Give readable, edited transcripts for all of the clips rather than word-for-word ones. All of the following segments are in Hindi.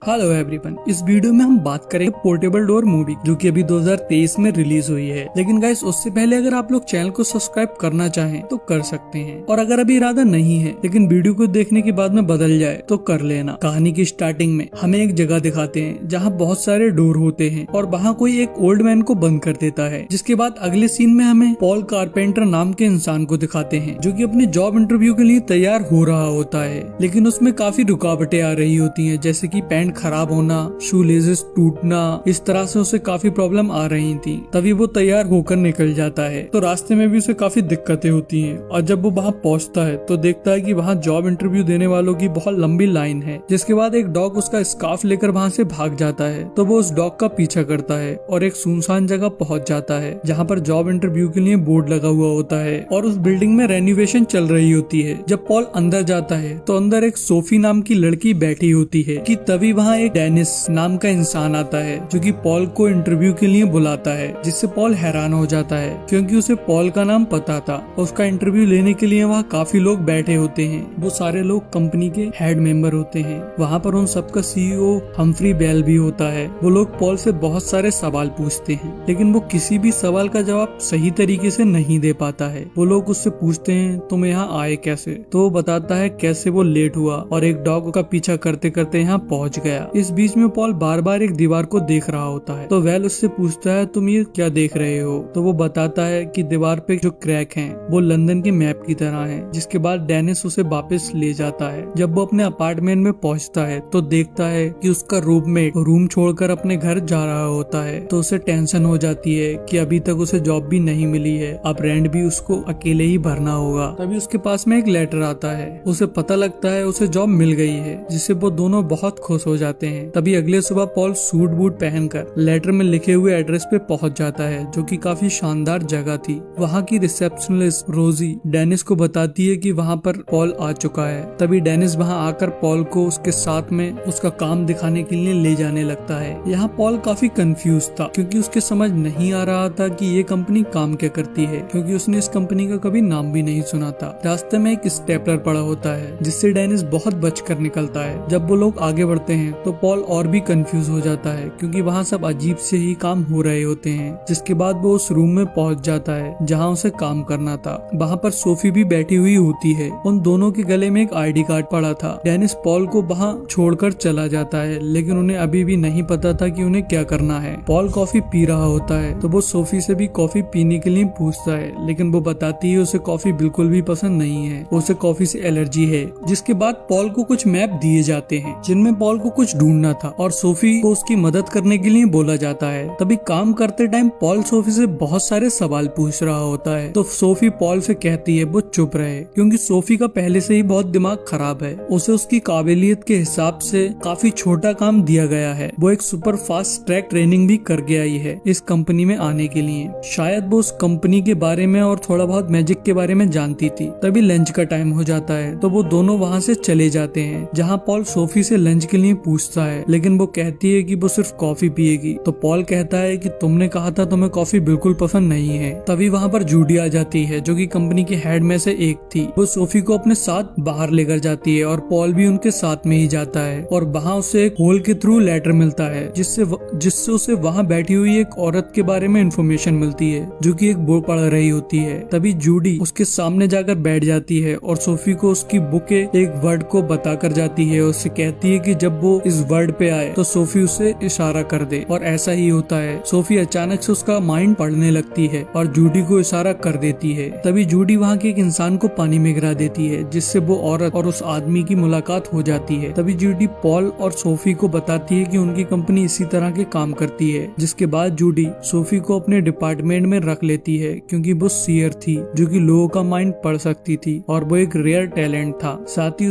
हेलो एवरीवन, इस वीडियो में हम बात करेंगे पोर्टेबल डोर मूवी जो कि अभी 2023 में रिलीज हुई है। लेकिन गाइस उससे पहले अगर आप लोग चैनल को सब्सक्राइब करना चाहें तो कर सकते हैं, और अगर अभी इरादा नहीं है लेकिन वीडियो को देखने के बाद में बदल जाए तो कर लेना। कहानी की स्टार्टिंग में हमें एक जगह दिखाते हैं जहाँ बहुत सारे डोर होते हैं और वहाँ कोई एक ओल्ड मैन को बंद कर देता है। जिसके बाद अगले सीन में हमें पॉल कारपेंटर नाम के इंसान को दिखाते हैं जो कि अपने जॉब इंटरव्यू के लिए तैयार हो रहा होता है, लेकिन उसमें काफी रुकावटें आ रही होती है, जैसे कि पैंट खराब होना, शू लेसेस टूटना। इस तरह से उसे काफी प्रॉब्लम आ रही थी। तभी वो तैयार होकर निकल जाता है तो रास्ते में भी उसे काफी दिक्कतें होती हैं, और जब वो वहाँ पहुँचता है तो देखता है कि वहाँ जॉब इंटरव्यू देने वालों की बहुत लंबी लाइन है। जिसके बाद एक डॉग उसका स्कार्फ लेकर वहाँ से भाग जाता है, तो वो उस डॉग का पीछा करता है और एक सुनसान जगह पहुँच जाता है जहाँ पर जॉब इंटरव्यू के लिए बोर्ड लगा हुआ होता है और उस बिल्डिंग में रेनोवेशन चल रही होती है। जब पॉल अंदर जाता है तो अंदर एक सोफी नाम की लड़की बैठी होती है कि तभी वहाँ एक डेनिस नाम का इंसान आता है जो कि पॉल को इंटरव्यू के लिए बुलाता है, जिससे पॉल हैरान हो जाता है क्योंकि उसे पॉल का नाम पता था। उसका इंटरव्यू लेने के लिए वहाँ काफी लोग बैठे होते हैं। वो सारे लोग कंपनी के हेड मेंबर होते हैं। वहाँ पर उन सबका सीईओ हम्फ्री बेल भी होता है। वो लोग पॉल से बहुत सारे सवाल पूछते हैं, लेकिन वो किसी भी सवाल का जवाब सही तरीके से नहीं दे पाता है। वो लोग उससे पूछते हैं तुम यहाँ आए कैसे, तो वो बताता है कैसे वो लेट हुआ और एक डॉग का पीछा करते करते यहाँ पहुँच गया। इस बीच में पॉल बार बार एक दीवार को देख रहा होता है, तो वेल उससे पूछता है तुम ये क्या देख रहे हो, तो वो बताता है कि दीवार पे जो क्रैक हैं वो लंदन के मैप की तरह हैं। जिसके बाद डेनिस उसे वापस ले जाता है। जब वो अपने अपार्टमेंट में पहुंचता है तो देखता है कि उसका रूममेट रूम छोड़कर अपने घर जा रहा होता है, तो उसे टेंशन हो जाती है कि अभी तक उसे जॉब भी नहीं मिली है, अब रेंट भी उसको अकेले ही भरना होगा। तभी उसके पास में एक लेटर आता है। उसे पता लगता है उसे जॉब मिल गई है, जिससे वो दोनों बहुत खुश हो जाते हैं। तभी अगले सुबह पॉल सूट बूट पहनकर लेटर में लिखे हुए एड्रेस पे पहुंच जाता है, जो कि काफी शानदार जगह थी। वहाँ की रिसेप्शनिस्ट रोजी डेनिस को बताती है कि वहाँ पर पॉल आ चुका है। तभी डेनिस वहाँ आकर पॉल को उसके साथ में उसका काम दिखाने के लिए ले जाने लगता है। यहाँ पॉल काफी कंफ्यूज था क्योंकि उसके समझ नहीं आ रहा था कि ये कंपनी काम क्या करती है, क्योंकि उसने इस कंपनी का कभी नाम भी नहीं सुना था। रास्ते में एक स्टेपलर पड़ा होता है जिससे डेनिस बहुत बचकर निकलता है। जब वो लोग आगे बढ़ते हैं तो पॉल और भी कंफ्यूज हो जाता है क्योंकि वहाँ सब अजीब से ही काम हो रहे होते हैं। जिसके बाद वो उस रूम में पहुँच जाता है जहाँ उसे काम करना था। वहाँ पर सोफी भी बैठी हुई होती है। उन दोनों के गले में एक आईडी कार्ड पड़ा था। डेनिस पॉल को वहाँ छोड़कर चला जाता है, लेकिन उन्हें अभी भी नहीं पता था कि उन्हें क्या करना है। पॉल कॉफी पी रहा होता है तो वो सोफी से भी कॉफी पीने के लिए पूछता है, लेकिन वो बताती है उसे कॉफी बिल्कुल भी पसंद नहीं है, उसे कॉफी से एलर्जी है। जिसके बाद पॉल को कुछ मैप दिए जाते हैं जिनमें पॉल को कुछ ढूंढना था और सोफी को उसकी मदद करने के लिए बोला जाता है। तभी काम करते टाइम पॉल सोफी से बहुत सारे सवाल पूछ रहा होता है, तो सोफी पॉल से कहती है वो चुप रहे क्योंकि सोफी का पहले से ही बहुत दिमाग खराब है। उसे उसकी काबिलियत के हिसाब से काफी छोटा काम दिया गया है। वो एक सुपर फास्ट ट्रैक ट्रेनिंग भी करके आई है इस कंपनी में आने के लिए। शायद वो उस कंपनी के बारे में और थोड़ा बहुत मैजिक के बारे में जानती थी। तभी लंच का टाइम हो जाता है तो वो दोनों वहाँ से चले जाते हैं, जहाँ पॉल सोफी से लंच के लिए पूछता है, लेकिन वो कहती है कि वो सिर्फ कॉफी पिएगी। तो पॉल कहता है कि तुमने कहा था तुम्हें कॉफी बिल्कुल पसंद नहीं है। तभी वहाँ पर जूडी आ जाती है जो कि कंपनी के हेड में से एक थी। वो सोफी को अपने साथ बाहर लेकर जाती है और पॉल भी उनके साथ में ही जाता है, और वहाँ उसे एक होल के थ्रू लेटर मिलता है जिससे उसे वहाँ बैठी हुई एक औरत के बारे में इंफॉर्मेशन मिलती है जो कि एक बुक पढ़ रही होती है। तभी जूडी उसके सामने जाकर बैठ जाती है और सोफी को उसकी बुक के एक वर्ड को बताकर जाती है। उससे कहती है कि जब वो इस वर्ड पे आए तो सोफी उसे इशारा कर दे, और ऐसा ही होता है। सोफी अचानक से उसका माइंड पढ़ने लगती है और जूडी को इशारा कर देती है। तभी जूडी वहाँ के एक इंसान को पानी में गिरा देती है, जिससे वो औरत और उस आदमी की मुलाकात हो जाती है। तभी जूडी पॉल और सोफी को बताती है कि उनकी कंपनी इसी तरह के काम करती है। जिसके बाद जूडी सोफी को अपने डिपार्टमेंट में रख लेती है क्योंकि वो सीयर थी जो कि लोगों का माइंड पढ़ सकती थी, और वो एक रेयर टैलेंट था। साथ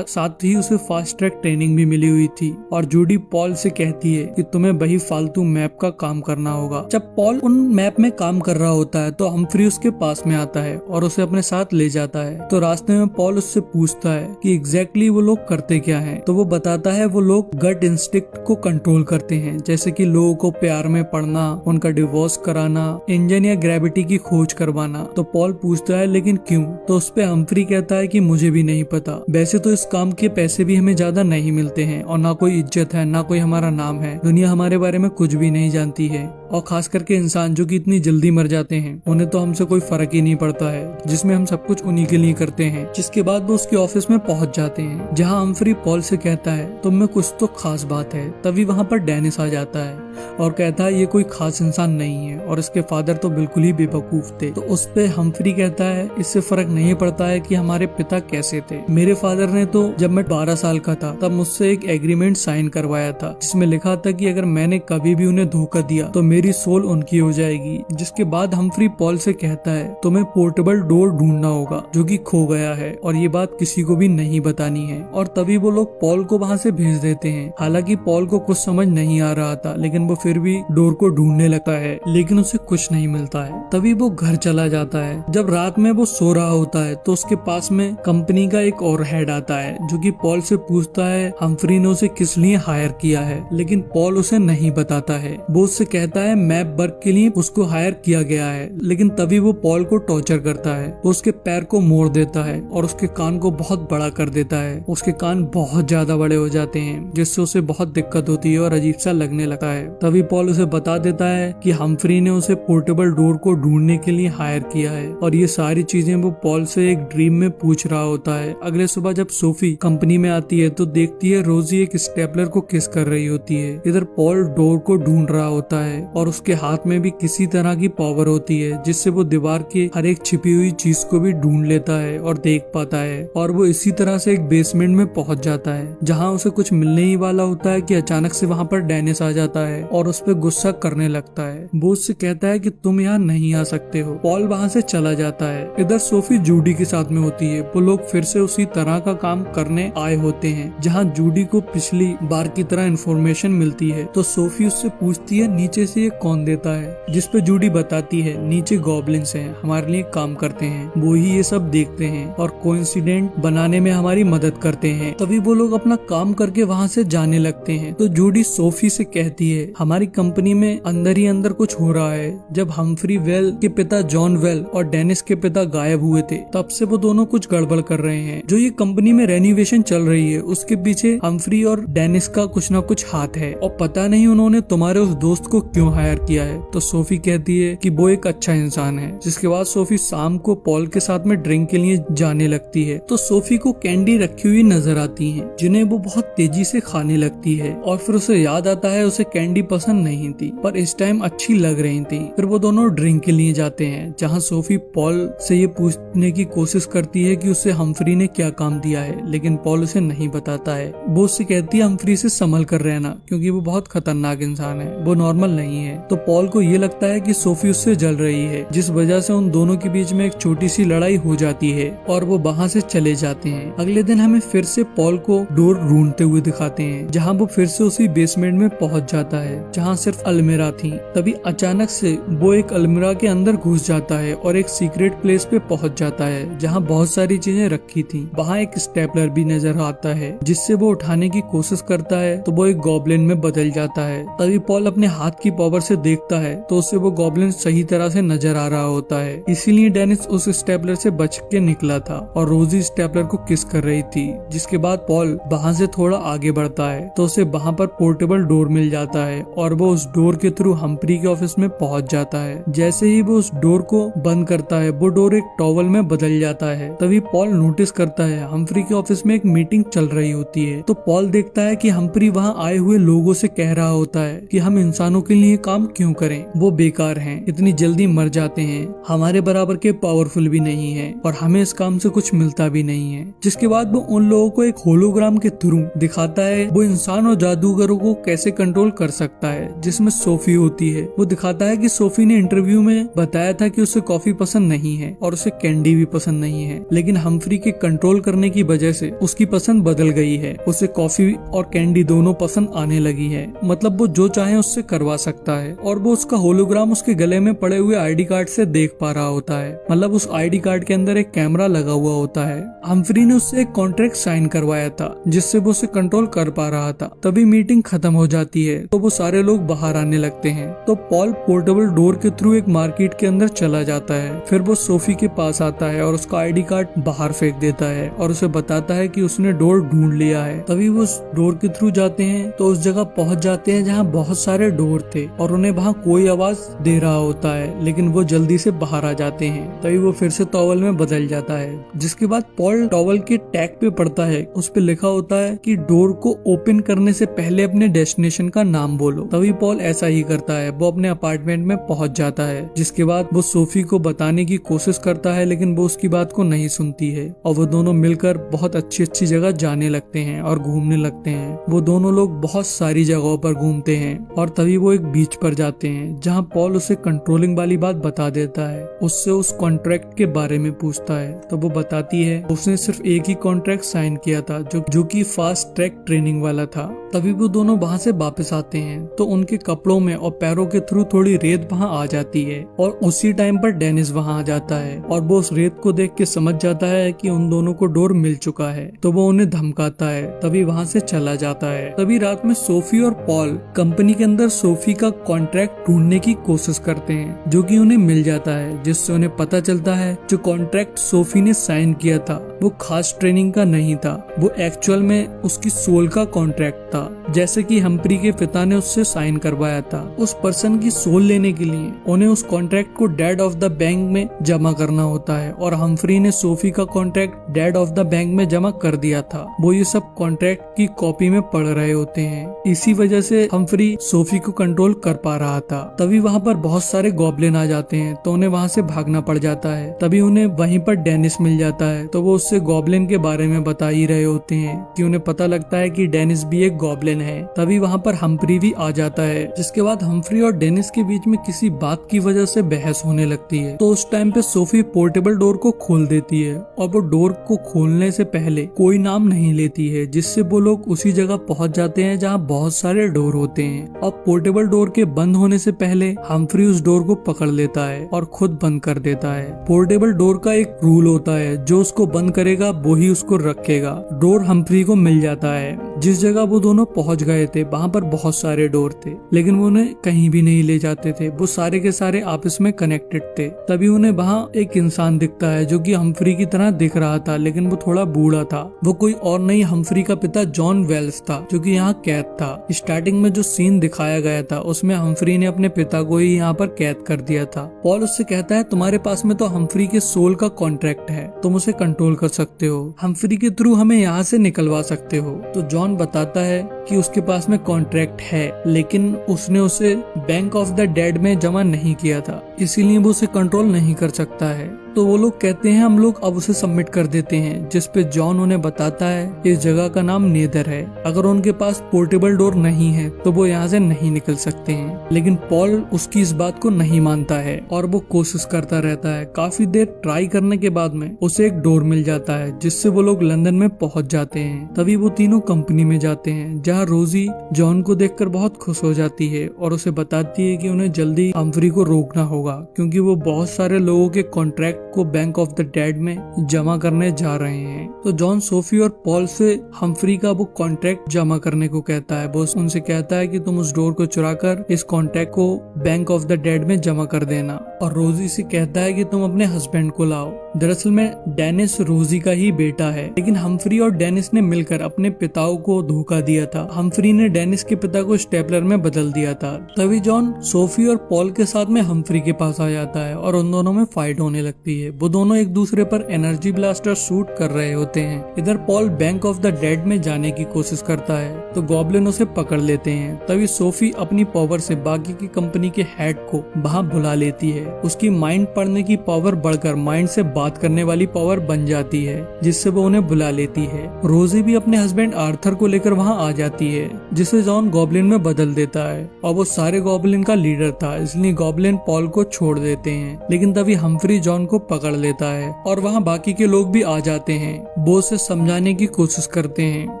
ही उसे फास्ट ट्रैक ट्रेनिंग भी मिली हुई थी। और जूडी पॉल से कहती है कि तुम्हें वही फालतू मैप का काम करना होगा। जब पॉल उन मैप में काम कर रहा होता है तो हम्फ्री उसके पास में आता है और उसे अपने साथ ले जाता है। तो रास्ते में पॉल उससे पूछता है कि एग्जैक्टली वो लोग करते क्या हैं। तो वो बताता है वो लोग गट इंस्टिंक्ट को कंट्रोल करते हैं, जैसे कि लोगों को प्यार में पड़ना, उनका डिवोर्स कराना, इंजन या ग्रेविटी की खोज करवाना। तो पॉल पूछता है लेकिन क्यों? तो उस पे हम्फ्री कहता है कि मुझे भी नहीं पता। वैसे तो इस काम के पैसे भी हमें ज्यादा नहीं मिलते हैं और ना कोई इज्जत है, ना कोई हमारा नाम है। दुनिया हमारे बारे में कुछ भी नहीं जानती है, और खास करके इंसान जो कि इतनी जल्दी मर जाते हैं, उन्हें तो हमसे कोई फर्क ही नहीं पड़ता है, जिसमें हम सब कुछ उन्हीं के लिए करते हैं। जिसके बाद वो उसके ऑफिस में पहुंच जाते हैं, जहां हम्फ्री पॉल से कहता है तुम में कुछ तो खास बात है। तभी वहां पर डेनिस आ जाता है और कहता है ये कोई खास इंसान नहीं है और इसके फादर तो बिल्कुल ही बेवकूफ थे। तो उस पे हम्फ्री कहता है इससे फर्क नहीं पड़ता है कि हमारे पिता कैसे थे। मेरे फादर ने तो जब मैं 12 साल का था तब मुझसे एक एग्रीमेंट साइन करवाया था, जिसमें लिखा था कि अगर मैंने कभी भी उन्हें धोखा दिया तो मेरी सोल उनकी हो जाएगी। जिसके बाद हम्फ्री पॉल से कहता है तुम्हें पोर्टेबल डोर ढूंढना होगा जो कि खो गया है, और ये बात किसी को भी नहीं बतानी है। और तभी वो लोग पॉल को वहाँ से भेज देते हैं। हालांकि पॉल को कुछ समझ नहीं आ रहा था, लेकिन वो फिर भी डोर को ढूंढने लगता है, लेकिन उसे कुछ नहीं मिलता है। तभी वो घर चला जाता है। जब रात में वो सो रहा होता है तो उसके पास में कंपनी का एक और हेड आता है, जो कि पॉल से पूछता है हम्फ्री ने उसे किस लिए हायर किया है, लेकिन पॉल उसे नहीं बताता है। वो उससे कहता है मैप वर्क के लिए उसको हायर किया गया है, लेकिन तभी वो पॉल को टॉर्चर करता है। वो उसके पैर को मोड़ देता है और उसके कान को बहुत बड़ा कर देता है। उसके कान बहुत ज्यादा बड़े हो जाते हैं, जिससे उसे बहुत दिक्कत होती है और अजीब सा लगने लगता है। तभी पॉल उसे बता देता है कि हम्फ्री ने उसे पोर्टेबल डोर को ढूंढने के लिए हायर किया है, और ये सारी चीजें वो पॉल से एक ड्रीम में पूछ रहा होता है। अगले सुबह जब सोफी कंपनी में आती है तो देखती है रोजी एक स्टेपलर को किस कर रही होती है। इधर पॉल डोर को ढूंढ रहा होता है और उसके हाथ में भी किसी तरह की पावर होती है, जिससे वो दीवार के हर एक छिपी हुई चीज को भी ढूंढ लेता है और देख पाता है। और वो इसी तरह से एक बेसमेंट में पहुंच जाता है, जहाँ उसे कुछ मिलने ही वाला होता है कि अचानक से वहाँ पर डेनिस आ जाता है और उस पर गुस्सा करने लगता है। वो उससे कहता है कि तुम यहाँ नहीं आ सकते हो। पॉल वहाँ से चला जाता है। इधर सोफी जूडी के साथ में होती है। वो लोग फिर से उसी तरह का काम करने आए होते हैं, जहाँ जूडी को पिछली बार की तरह इन्फॉर्मेशन मिलती है। तो सोफी उससे पूछती है नीचे से ये कौन देता है, जिसपे जूडी बताती है नीचे गॉब्लिन्स हैं, हमारे लिए काम करते हैं, वो ही ये सब देखते हैं और कोइंसिडेंट बनाने में हमारी मदद करते हैं। तभी वो लोग अपना काम करके वहाँ से जाने लगते हैं। तो जूडी सोफी से कहती है हमारी कंपनी में अंदर ही अंदर कुछ हो रहा है। जब हम्फ्री वेल के पिता जॉन वेल और डेनिस के पिता गायब हुए थे, तब से वो दोनों कुछ गड़बड़ कर रहे हैं। जो ये कंपनी में रेनोवेशन चल रही है, उसके पीछे हम्फ्री और डेनिस का कुछ ना कुछ हाथ है, और पता नहीं उन्होंने तुम्हारे उस दोस्त को क्यों हायर किया है। तो सोफी कहती है कि वो एक अच्छा इंसान है। जिसके बाद सोफी शाम को पॉल के साथ में ड्रिंक के लिए जाने लगती है। तो सोफी को कैंडी रखी हुई नजर आती है, जिन्हें वो बहुत तेजी से खाने लगती है, और फिर उसे याद आता है उसे कैंडी पसंद नहीं थी, पर इस टाइम अच्छी लग रही थी। फिर वो दोनों ड्रिंक के लिए जाते हैं, जहाँ सोफी पॉल से ये पूछने की कोशिश करती है कि उसे हम्फ्री ने क्या काम दिया है, लेकिन पॉल उसे नहीं बताता है। वो उससे कहती है हम्फ्री से संभल कर रहना, क्योंकि वो बहुत खतरनाक इंसान है, वो नॉर्मल नहीं है। तो पॉल को ये लगता है कि सोफी उससे जल रही है, जिस वजह से उन दोनों के बीच में एक छोटी सी लड़ाई हो जाती है और वो वहाँ से चले जाते हैं। अगले दिन हमें फिर से पॉल को डोर ढूंढते हुए दिखाते हैं, जहाँ वो फिर से उसी बेसमेंट में पहुँच जाता है, जहाँ सिर्फ अलमीरा थी। तभी अचानक से वो एक अलमीरा के अंदर घुस जाता है और एक सीक्रेट प्लेस पे पहुँच जाता है, जहाँ बहुत सारी चीजें रखी थी। वहाँ एक स्टेपलर भी नजर आता है, जिससे वो उठाने की कोशिश करता है तो वो एक गॉब्लिन में बदल जाता है। तभी पॉल अपने हाथ की पावर से देखता है तो उससे वो गॉब्लिन सही तरह से नजर आ रहा होता है। इसीलिए डेनिस उस स्टेपलर से बच के निकला था और रोजी स्टेपलर को किस कर रही थी। जिसके बाद पॉल वहाँ से थोड़ा आगे बढ़ता है तो उसे वहाँ पर पोर्टेबल डोर मिल जाता है और वो उस डोर के थ्रू हम्फ्री के ऑफिस में पहुँच जाता है। जैसे ही वो उस डोर को बंद करता है, वो डोर एक टॉवल में बदल जाता है। तभी पॉल नोटिस करता है हम्फ्री के ऑफिस में एक मीटिंग चल रही होती है। तो पॉल देखता है कि हम्फ्री वहाँ आए हुए लोगों से कह रहा होता है कि हम इंसानों के लिए काम क्यों करें, वो बेकार हैं, इतनी जल्दी मर जाते हैं, हमारे बराबर के पावरफुल भी नहीं है और हमें इस काम से कुछ मिलता भी नहीं है। जिसके बाद वो उन लोगों को एक होलोग्राम के थ्रू दिखाता है वो इंसान और जादूगरों को कैसे कंट्रोल कर सकता है, जिसमें सोफी होती है। वो दिखाता है कि सोफी ने इंटरव्यू में बताया था कि उसे कॉफी पसंद नहीं है और उसे कैंडी भी पसंद नहीं है, लेकिन हम्फ्री के कंट्रोल करने की वजह से उसकी पसंद बदल गई है। उसे कॉफी और कैंडी दोनों पसंद आने लगी है, मतलब वो जो चाहे उससे करवा सकता लगता है और वो उसका होलोग्राम उसके गले में पड़े हुए आईडी कार्ड से देख पा रहा होता है। मतलब उस आईडी कार्ड के अंदर एक कैमरा लगा हुआ होता है। हम्फ्री ने उससे एक कॉन्ट्रैक्ट साइन करवाया था जिससे वो उसे कंट्रोल कर पा रहा था। तभी मीटिंग खत्म हो जाती है तो वो सारे लोग बाहर आने लगते हैं। तो पॉल पोर्टेबल डोर के थ्रू एक मार्केट के अंदर चला जाता है। फिर वो सोफी के पास आता है और उसका आईडी कार्ड बाहर फेंक देता है और उसे बताता है कि उसने डोर ढूंढ लिया है। तभी वो उस डोर के थ्रू जाते हैं तो उस जगह पहुंच जाते हैं जहाँ बहुत सारे डोर थे और उन्हें वहाँ कोई आवाज दे रहा होता है, लेकिन वो जल्दी से बाहर आ जाते हैं। तभी वो फिर से टॉवल में बदल जाता है, जिसके बाद पॉल टॉवल के टैग पे पड़ता है। उस पे लिखा होता है कि डोर को ओपन करने से पहले अपने डेस्टिनेशन का नाम बोलो। तभी पॉल ऐसा ही करता है, वो अपने अपार्टमेंट में पहुंच जाता है। जिसके बाद वो सोफी को बताने की कोशिश करता है, लेकिन वो उसकी बात को नहीं सुनती है और वो दोनों मिलकर बहुत अच्छी अच्छी जगह जाने लगते हैं और घूमने लगते हैं। वो दोनों लोग बहुत सारी जगहों पर घूमते हैं और तभी वो एक बीच पर जाते हैं जहाँ पॉल उसे कंट्रोलिंग वाली बात बता देता है। उससे उस कॉन्ट्रैक्ट के बारे में पूछता है तो वो बताती है उसने सिर्फ एक ही कॉन्ट्रैक्ट साइन किया था जो कि फास्ट ट्रैक ट्रेनिंग वाला था। तभी वो दोनों वहाँ से वापस आते हैं तो उनके कपड़ों में और पैरों के थ्रू थोड़ी रेत वहाँ आ जाती है और उसी टाइम पर डेनिस वहाँ आ जाता है और वो उस रेत को देख के समझ जाता है कि उन दोनों को डोर मिल चुका है। तो वो उन्हें धमकाता है, तभी वहाँ से चला जाता है। तभी रात में सोफी और पॉल कंपनी के अंदर सोफी का कॉन्ट्रैक्ट ढूंढने की कोशिश करते हैं जो कि उन्हें मिल जाता है, जिससे उन्हें पता चलता है जो कॉन्ट्रैक्ट सोफी ने साइन किया था वो खास ट्रेनिंग का नहीं था, वो एक्चुअल में उसकी सोल का कॉन्ट्रैक्ट था, जैसे कि हम्फ्री के पिता ने उससे साइन करवाया था। उस पर्सन की सोल लेने के लिए उन्हें उस कॉन्ट्रैक्ट को डेड ऑफ द बैंक में जमा करना होता है और हम्फ्री ने सोफी का contract dead of the bank में जमा कर दिया था। वो ये सब कॉन्ट्रैक्ट की कॉपी में पढ़ रहे होते हैं, इसी वजह से हम्फ्री सोफी को कंट्रोल कर पा रहा था। तभी वहाँ पर बहुत सारे गॉब्लिन आ जाते हैं तो उन्हें वहाँ से भागना पड़ जाता है। तभी उन्हें वहीं पर डेनिस मिल जाता है तो वो उससे गॉब्लिन के बारे में बता ही रहे होते हैं कि उन्हें पता लगता है कि डेनिस भी एक गॉब्लिन है। तभी वहाँ पर हम्फ्री भी आ जाता है, जिसके बाद हम्फ्री और डेनिस के बीच में किसी बात की वजह से बहस होने लगती है। तो उस टाइम पे सोफी पोर्टेबल डोर को खोल देती है और वो डोर को खोलने से पहले कोई नाम नहीं लेती है, जिससे वो लोग उसी जगह पहुँच जाते हैं जहाँ बहुत सारे डोर होते हैं। और पोर्टेबल डोर के बंद होने से पहले हम्फ्री उस डोर को पकड़ लेता है और खुद बंद कर देता है। पोर्टेबल डोर का एक रूल होता है, जो उसको बंद करेगा वो ही उसको रखेगा। डोर हम्फ्री को मिल जाता है। जिस जगह वो दोनों पहुंच गए थे वहाँ पर बहुत सारे डोर थे, लेकिन वो उन्हें कहीं भी नहीं ले जाते थे, वो सारे के सारे आपस में कनेक्टेड थे। तभी उन्हें वहाँ एक इंसान दिखता है जो कि हम्फ्री की तरह दिख रहा था, लेकिन वो थोड़ा बूढ़ा था। वो कोई और नहीं हम्फ्री का पिता जॉन वेल्स था, जो कि यहाँ कैद था। स्टार्टिंग में जो सीन दिखाया गया था उसमें हम्फ्री ने अपने पिता को ही यहाँ पर कैद कर दिया था। पॉल उससे कहता है तुम्हारे पास में तो हम्फ्री के सोल का कॉन्ट्रैक्ट है, तुम उसे कंट्रोल कर सकते हो, हम्फ्री के थ्रू हमें यहाँ से निकलवा सकते हो। तो जॉन बताता है कि उसके पास में कॉन्ट्रैक्ट है, लेकिन उसने उसे बैंक ऑफ द डेड में जमा नहीं किया था, इसीलिए वो उसे कंट्रोल नहीं कर सकता है। तो वो लोग कहते हैं हम लोग अब उसे सबमिट कर देते हैं, जिस पे जॉन उन्हें बताता है इस जगह का नाम नेदर है। अगर उनके पास पोर्टेबल डोर नहीं है तो वो यहाँ से नहीं निकल सकते हैं। लेकिन पॉल उसकी इस बात को नहीं मानता है और वो कोशिश करता रहता है। काफी देर ट्राई करने के बाद में उसे एक डोर मिल जाता है, जिससे वो लोग लंदन में पहुंच जाते हैं। तभी वो तीनों कंपनी में जाते हैं, जहाँ रोजी जॉन को देखकर बहुत खुश हो जाती है और उसे बताती है कि उन्हें जल्दी हम्फ्री को रोकना होगा, क्योंकि वो बहुत सारे लोगों के कॉन्ट्रैक्ट को बैंक ऑफ द डेड में जमा करने जा रहे हैं। तो जॉन सोफी और पॉल से हम्फ्री का वो कॉन्ट्रैक्ट जमा करने को कहता है। वो उनसे कहता है कि तुम उस डोर को चुराकर इस कॉन्ट्रैक्ट को बैंक ऑफ द डेड में जमा कर देना, और रोजी से कहता है कि तुम अपने हस्बैंड को लाओ। दरअसल में डेनिस रोजी का ही बेटा है, लेकिन हम्फ्री और डेनिस ने मिलकर अपने पिताओं को धोखा दिया था। हम्फ्री ने डेनिस के पिता को स्टेपलर में बदल दिया था। तभी जॉन सोफी और पॉल के साथ में हम्फ्री के पास आ जाता है और उन दोनों में फाइट होने लगती है। वो दोनों एक दूसरे पर एनर्जी ब्लास्टर शूट कर रहे होते हैं। इधर Paul bank of the dead में जाने की कोशिश करता है तो गॉब्लिन उसे पकड़ लेते हैं। तभी सोफी अपनी पावर से बाकी की कंपनी के हेड को वहाँ बुला लेती है। उसकी माइंड पढ़ने की पावर बढ़कर माइंड से बात बात करने वाली पावर बन जाती है, जिससे वो उन्हें बुला लेती है। रोजी भी अपने हस्बैंड आर्थर को लेकर वहाँ आ जाती है, जिसे जॉन गॉब्लिन में बदल देता है और वो सारे गॉब्लिन का लीडर था, इसलिए गॉब्लिन पॉल को छोड़ देते हैं। लेकिन तभी हम्फ्री जॉन को पकड़ लेता है और वहाँ बाकी के लोग भी आ जाते हैं। वो उसे समझाने की कोशिश करते हैं,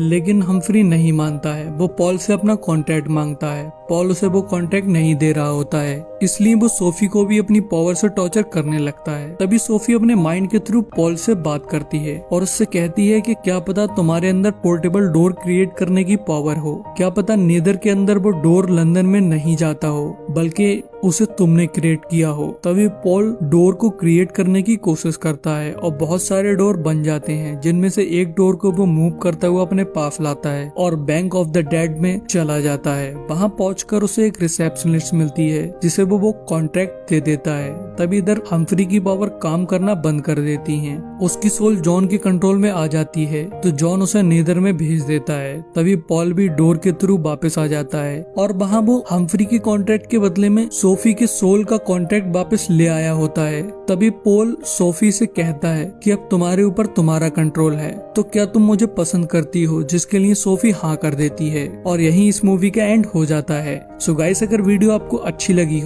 लेकिन हम्फ्री नहीं मानता है। वो पॉल से अपना कॉन्ट्रैक्ट मांगता है। पॉल उसे वो कॉन्ट्रैक्ट नहीं दे रहा होता है, इसलिए वो सोफी को भी अपनी पावर से टॉर्चर करने लगता है। तभी सोफी अपने माइंड के थ्रू पॉल से बात करती है और उससे कहती है कि क्या पता तुम्हारे अंदर पोर्टेबल डोर क्रिएट करने की पावर हो, क्या पता नीदर के अंदर वो डोर लंदन में नहीं जाता हो, बल्कि उसे तुमने क्रिएट किया हो। तभी पॉल डोर को क्रिएट करने की कोशिश करता है और बहुत सारे डोर बन जाते हैं, जिनमें से एक डोर को वो मूव करता हुआ अपने पास लाता है और बैंक ऑफ द डेड में चला जाता है। वहाँ पहुंचकर उसे एक रिसेप्शनिस्ट मिलती है, जिसे वो कॉन्ट्रैक्ट दे देता है। तभी इधर हम्फ्री की पावर काम करना बंद कर देती है। उसकी सोल जॉन के कंट्रोल में आ जाती है, तो जॉन उसे नीदर में भेज देता है। तभी पॉल भी डोर के थ्रू वापस आ जाता है और वहाँ वो हम्फ्री के कॉन्ट्रैक्ट के बदले में सोफी के सोल का कॉन्ट्रैक्ट वापस ले आया होता है। तभी पॉल सोफी से कहता है कि अब तुम्हारे ऊपर तुम्हारा कंट्रोल है, तो क्या तुम मुझे पसंद करती हो, जिसके लिए सोफी हाँ कर देती है। और यही इस मूवी का एंड हो जाता है। सो गाइस अगर वीडियो आपको अच्छी लगी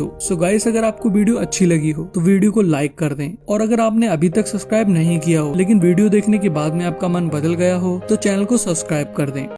हो तो वीडियो को लाइक कर दें, और अगर आपने अभी तक सब्सक्राइब नहीं किया हो लेकिन वीडियो देखने के बाद में आपका मन बदल गया हो तो चैनल को सब्सक्राइब कर दें।